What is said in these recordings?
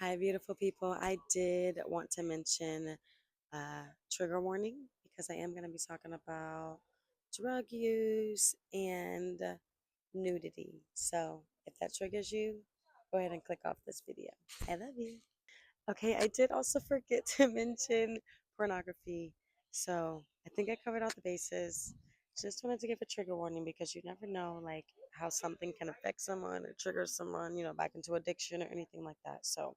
Hi, beautiful people. I did want to mention trigger warning because I am going to be talking about drug use and nudity. So if that triggers you, go ahead and click off this video. I love you. Okay, I did also forget to mention pornography. So I think I covered all the bases. Just wanted to give a trigger warning because you never know, like, how something can affect someone or trigger someone, back into addiction or anything like that. So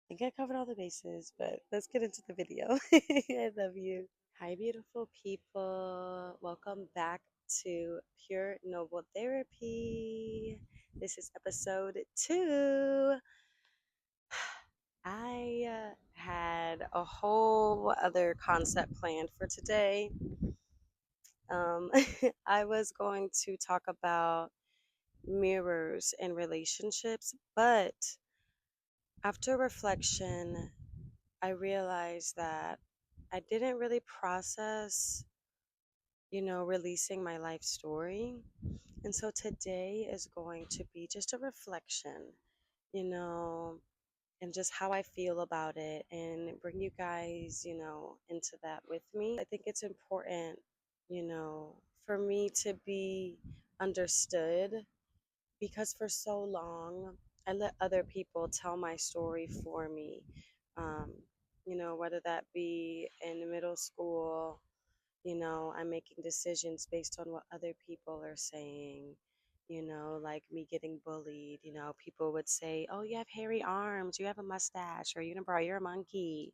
think I covered all the bases, but let's get into the video. I love you. Hi, beautiful people. Welcome back to Pure Noble Therapy. This is episode 2. I had a whole other concept planned for today. Um, I was going to talk about mirrors and relationships, but after reflection, I realized that I didn't really process, releasing my life story. And so today is going to be just a reflection, you know, and just how I feel about it and bring you guys, into that with me. I think it's important, for me to be understood because for so long I let other people tell my story for me. Um, whether that be in middle school, I'm making decisions based on what other people are saying. Like me getting bullied, people would say, "Oh, you have hairy arms, you have a mustache, or bro, you're a monkey,"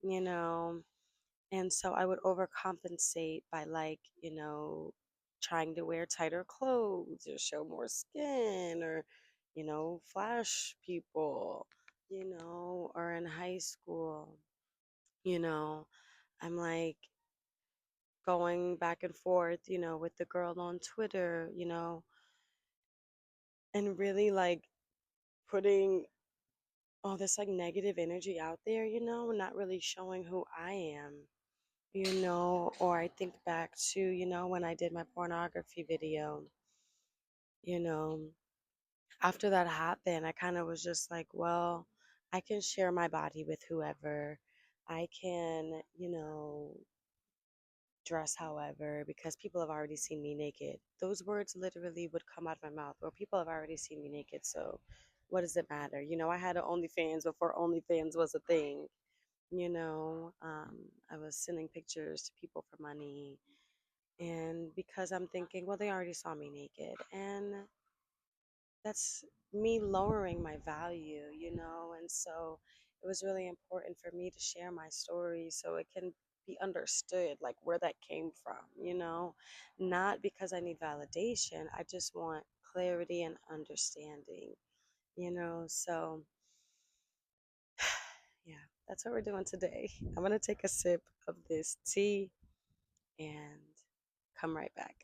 you know. And so I would overcompensate by, like, trying to wear tighter clothes or show more skin or, flash people, or in high school, you know, I'm like going back and forth, with the girl on Twitter, and really like putting all this like negative energy out there, not really showing who I am, or I think back to, when I did my pornography video, you know, after that happened, I kind of was just like, well, I can share my body with whoever. I can, dress however, because people have already seen me naked. Those words literally would come out of my mouth, or people have already seen me naked. So what does it matter? I had an OnlyFans before OnlyFans was a thing. I was sending pictures to people for money. And because I'm thinking, well, they already saw me naked. And that's me lowering my value, and so it was really important for me to share my story so it can be understood, like where that came from, not because I need validation. I just want clarity and understanding, so yeah, that's what we're doing today. I'm going to take a sip of this tea and come right back.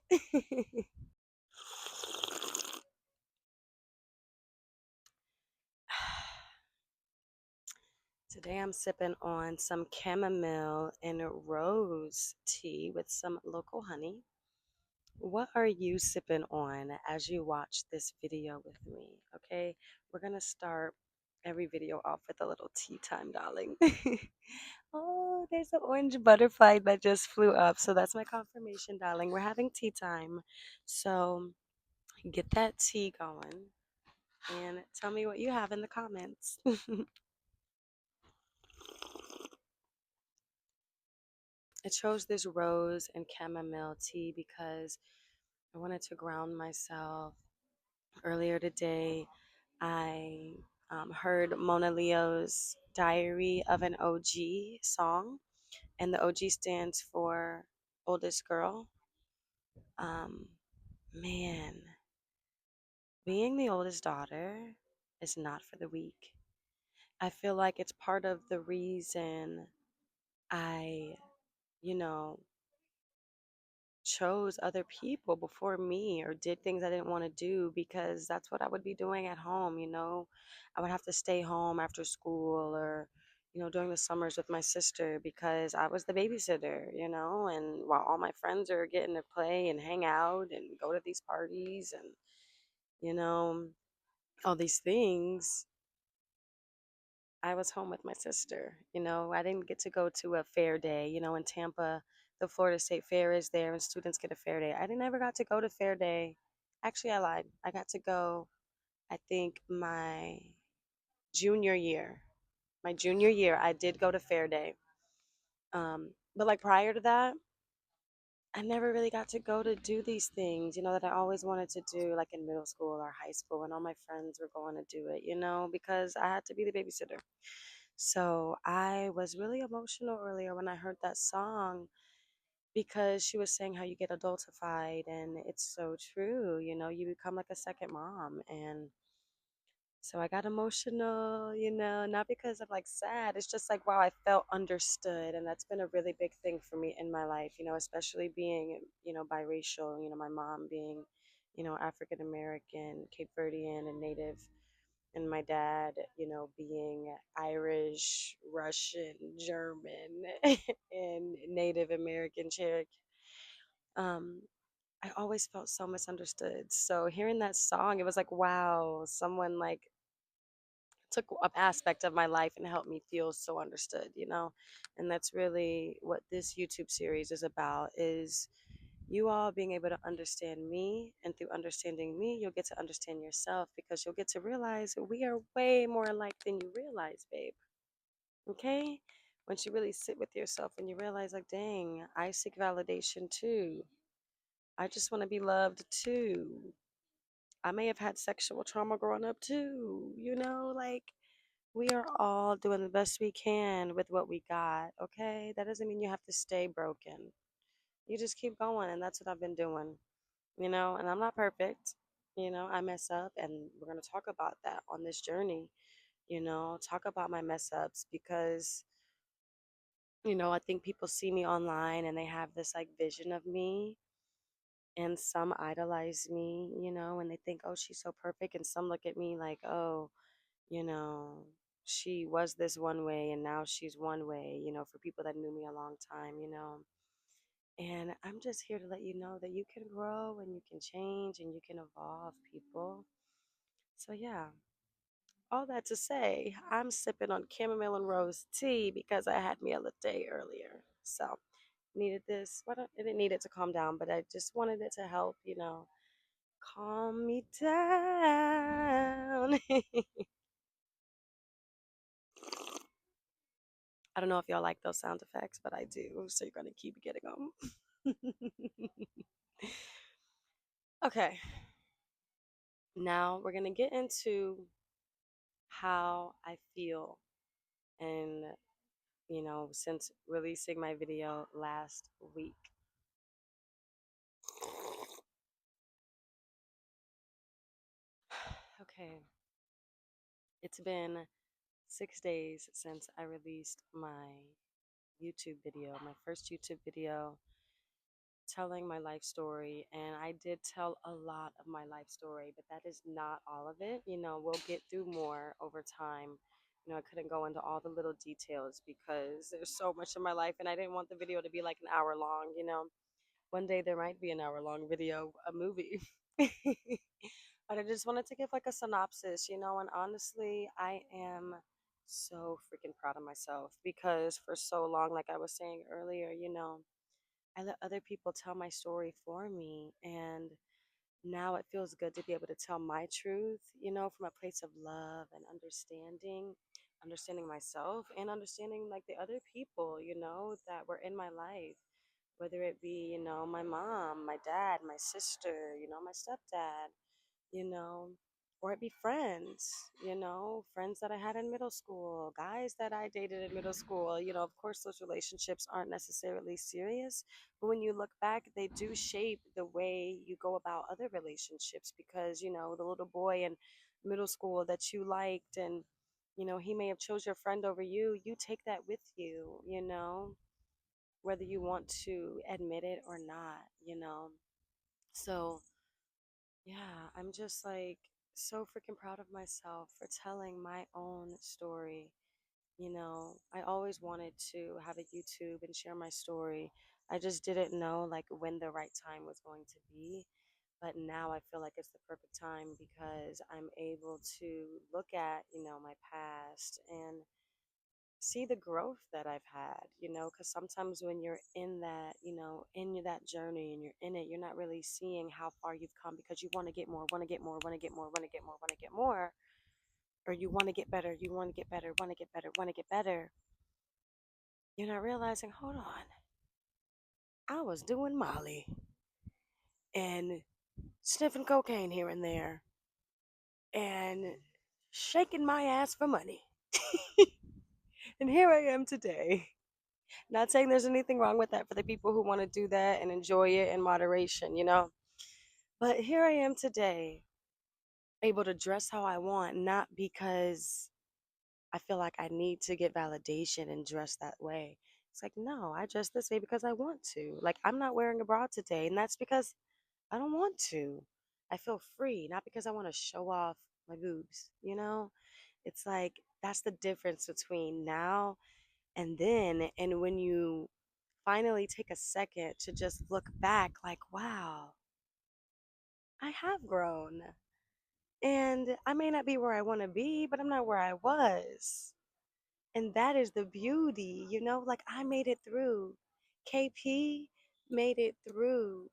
Today I'm sipping on some chamomile and rose tea with some local honey. What are you sipping on as you watch this video with me? Okay, we're gonna start every video off with a little tea time, darling. Oh, there's an orange butterfly that just flew up. So that's my confirmation, darling. We're having tea time. So get that tea going and tell me what you have in the comments. I chose this rose and chamomile tea because I wanted to ground myself. Earlier today, I heard Mona Leo's Diary of an OG song, and the OG stands for oldest girl. Um, Man, being the oldest daughter is not for the weak. I feel like it's part of the reason I, you know, chose other people before me or did things I didn't want to do because that's what I would be doing at home, I would have to stay home after school or, during the summers with my sister because I was the babysitter, and while all my friends are getting to play and hang out and go to these parties and, you know, all these things, I was home with my sister. I didn't get to go to a fair day. In Tampa, the Florida State Fair is there and students get a fair day. I didn't ever got to go to fair day. Actually, I lied. I got to go, I think, my junior year. My junior year, I did go to fair day. But like prior to that, I never really got to go to do these things, that I always wanted to do, like in middle school or high school, when all my friends were going to do it, because I had to be the babysitter. So I was really emotional earlier when I heard that song because she was saying how you get adultified, and it's so true. You become like a second mom. And so I got emotional, not because I'm like sad. It's just like, wow, I felt understood. And that's been a really big thing for me in my life, especially being, biracial, my mom being, African American, Cape Verdean, and Native, and my dad, being Irish, Russian, German, and Native American Cherokee. Um, I always felt so misunderstood. So hearing that song, it was like, wow, someone like took an aspect of my life and helped me feel so understood. And that's really what this YouTube series is about, is you all being able to understand me, and through understanding me you'll get to understand yourself, because you'll get to realize we are way more alike than you realize, babe. Okay, once you really sit with yourself and you realize, like, dang, I seek validation too. I just want to be loved too. I may have had sexual trauma growing up too, like, we are all doing the best we can with what we got. Okay, that doesn't mean you have to stay broken. You just keep going, and that's what I've been doing. And I'm not perfect. I mess up, and we're going to talk about that on this journey. Talk about my mess ups, because, I think people see me online and they have this like vision of me, and some idolize me, and they think, oh, she's so perfect. And some look at me like, oh, you know, she was this one way and now she's one way, for people that knew me a long time. And I'm just here to let you know that you can grow and you can change and you can evolve, people. So, yeah, all that to say, I'm sipping on chamomile and rose tea because I had me a latte earlier. So, needed this. Well, I didn't need it to calm down, but I just wanted it to help, calm me down. I don't know if y'all like those sound effects, but I do. So, you're going to keep getting them. Okay, now we're going to get into how I feel. And, since releasing my video last week. Okay, it's been 6 days since I released my YouTube video, my first YouTube video telling my life story. And I did tell a lot of my life story, but that is not all of it. We'll get through more over time. I couldn't go into all the little details because there's so much in my life, and I didn't want the video to be like an hour long. One day there might be an hour long video, a movie. But I just wanted to give like a synopsis, and honestly, I am so freaking proud of myself, because for so long, like I was saying earlier, I let other people tell my story for me. And now it feels good to be able to tell my truth, from a place of love and understanding myself and understanding like the other people, that were in my life, whether it be, my mom, my dad, my sister, my stepdad, you know, or it be friends, friends that I had in middle school, guys that I dated in middle school. Of course, those relationships aren't necessarily serious, but when you look back, they do shape the way you go about other relationships, because, the little boy in middle school that you liked, and, he may have chose your friend over you take that with you, whether you want to admit it or not. So, yeah, I'm just like so freaking proud of myself for telling my own story. I always wanted to have a YouTube and share my story. I just didn't know like when the right time was going to be. But now I feel like it's the perfect time because I'm able to look at, my past and see the growth that I've had, because sometimes when you're in that, in that journey and you're in it, you're not really seeing how far you've come because you want to get more, want to get more, want to get more, want to get more, want to get more, or you want to get better, you want to get better, want to get better, want to get better. You're not realizing, hold on, I was doing Molly and sniffing cocaine here and there and shaking my ass for money. And here I am today. Not saying there's anything wrong with that for the people who want to do that and enjoy it in moderation, But here I am today, able to dress how I want, not because I feel like I need to get validation and dress that way. It's like, no, I dress this way because I want to. Like, I'm not wearing a bra today, and that's because I don't want to. I feel free, not because I want to show off my boobs. It's like that's the difference between now and then. And when you finally take a second to just look back, like, wow, I have grown. And I may not be where I want to be, but I'm not where I was. And that is the beauty, like I made it through. KP made it through.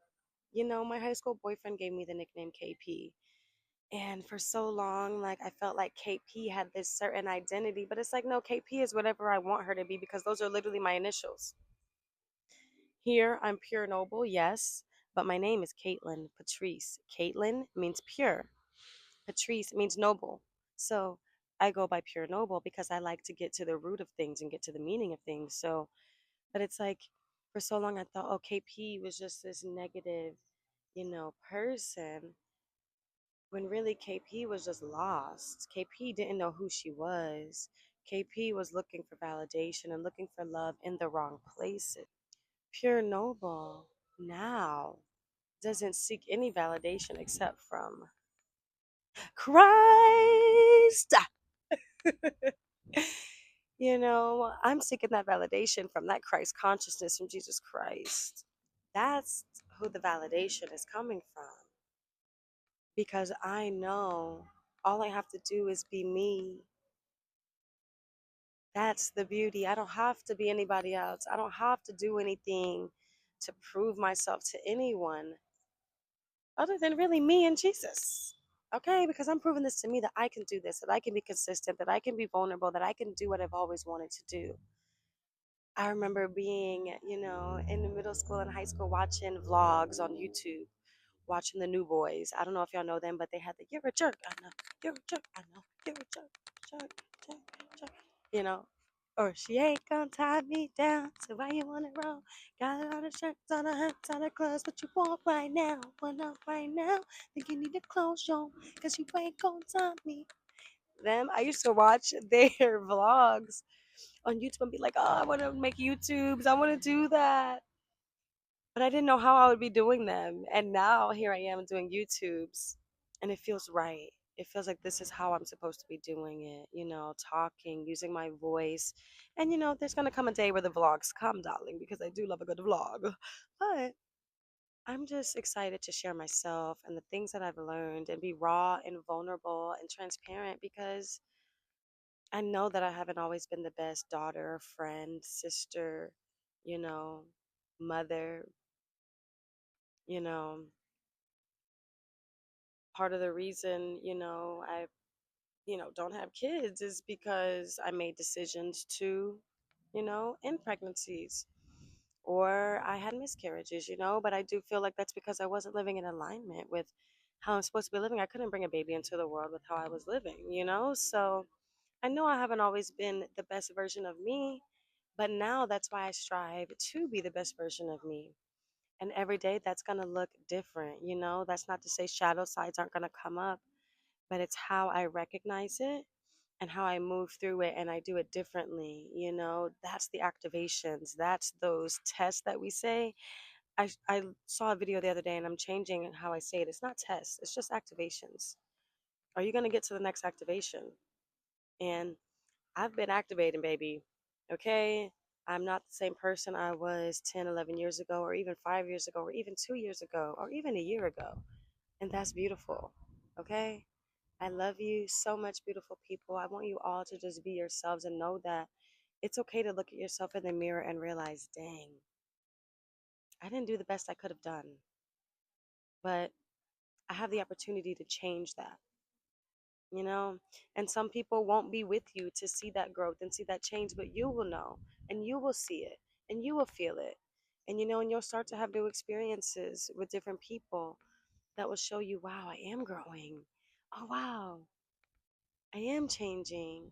My high school boyfriend gave me the nickname KP. And for so long, like I felt like KP had this certain identity, but it's like, no, KP is whatever I want her to be because those are literally my initials. Here, I'm pure noble, yes, but my name is Kaitlyn Patrice. Kaitlyn means pure, Patrice means noble. So I go by pure noble because I like to get to the root of things and get to the meaning of things. So, but it's like for so long I thought, oh, KP was just this negative, person when really KP was just lost. KP didn't know who she was. KP was looking for validation and looking for love in the wrong places. Pure noble now doesn't seek any validation except from Christ. I'm seeking that validation from that Christ consciousness from Jesus Christ. That's who the validation is coming from. Because I know all I have to do is be me. That's the beauty. I don't have to be anybody else. I don't have to do anything to prove myself to anyone other than really me and Jesus. Okay? Because I'm proving this to me that I can do this, that I can be consistent, that I can be vulnerable, that I can do what I've always wanted to do. I remember being, in the middle school and high school watching vlogs on YouTube, watching the New Boys. I don't know if y'all know them, but they had the "You're a jerk, I know, you're a jerk, I know, you're a jerk, jerk, jerk, jerk," you know. Or she ain't gonna tie me down, so why you wanna roll? Got a lot of shirts on her hats on her clothes, but you want right now, want up right now. Think you need to close your, cause you ain't gonna tie me. Them, I used to watch their vlogs on YouTube and be like, oh, I want to make YouTubes. I want to do that. But I didn't know how I would be doing them. And now here I am doing YouTubes. And it feels right. It feels like this is how I'm supposed to be doing it, talking, using my voice. And, there's going to come a day where the vlogs come, darling, because I do love a good vlog. But I'm just excited to share myself and the things that I've learned and be raw and vulnerable and transparent because I know that I haven't always been the best daughter, friend, sister, you know, mother, you know. Part of the reason, I, don't have kids is because I made decisions to, end pregnancies or I had miscarriages, but I do feel like that's because I wasn't living in alignment with how I'm supposed to be living. I couldn't bring a baby into the world with how I was living. So I know I haven't always been the best version of me, but now that's why I strive to be the best version of me. And every day that's going to look different. That's not to say shadow sides aren't going to come up, but it's how I recognize it and how I move through it and I do it differently. That's the activations. That's those tests that we say. I saw a video the other day and I'm changing how I say it. It's not tests, it's just activations. Are you going to get to the next activation? And I've been activating, baby. Okay? I'm not the same person I was 10, 11 years ago, or even 5 years ago, or even 2 years ago, or even a year ago. And that's beautiful. Okay? I love you so much, beautiful people. I want you all to just be yourselves and know that it's okay to look at yourself in the mirror and realize, dang, I didn't do the best I could have done, but I have the opportunity to change that, you know? And some people won't be with you to see that growth and see that change, but you will know and you will see it and you will feel it. And and you'll start to have new experiences with different people that will show you, wow, I am growing. Oh, wow, I am changing.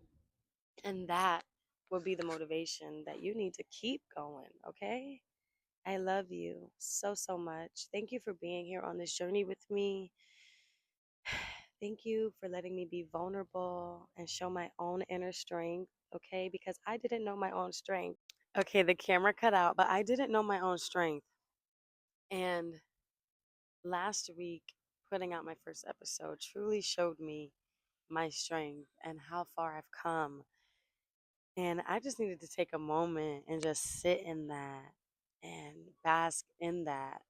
And that will be the motivation that you need to keep going, okay? I love you so, so much. Thank you for being here on this journey with me. Thank you for letting me be vulnerable and show my own inner strength, okay? Because I didn't know my own strength. Okay, the camera cut out, but I didn't know my own strength. And last week, putting out my first episode truly showed me my strength and how far I've come. And I just needed to take a moment and just sit in that and bask in that.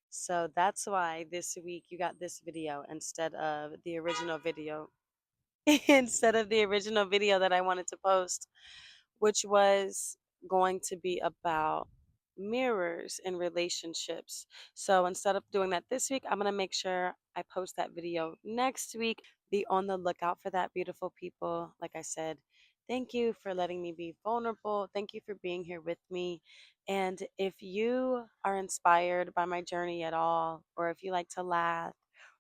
So that's why this week you got this video instead of the original video. Instead of the original video that I wanted to post, which was going to be about mirrors in relationships. So instead of doing that this week, I'm going to make sure I post that video next week. Be on the lookout for that, beautiful people. Like I said, thank you for letting me be vulnerable. Thank you for being here with me. And if you are inspired by my journey at all, or if you like to laugh,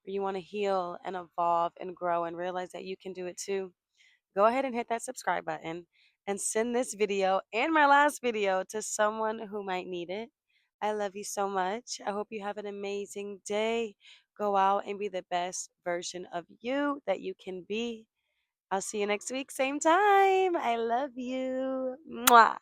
or you want to heal and evolve and grow and realize that you can do it too, go ahead and hit that subscribe button and send this video and my last video to someone who might need it. I love you so much. I hope you have an amazing day. Go out and be the best version of you that you can be. I'll see you next week, same time. I love you. Mwah.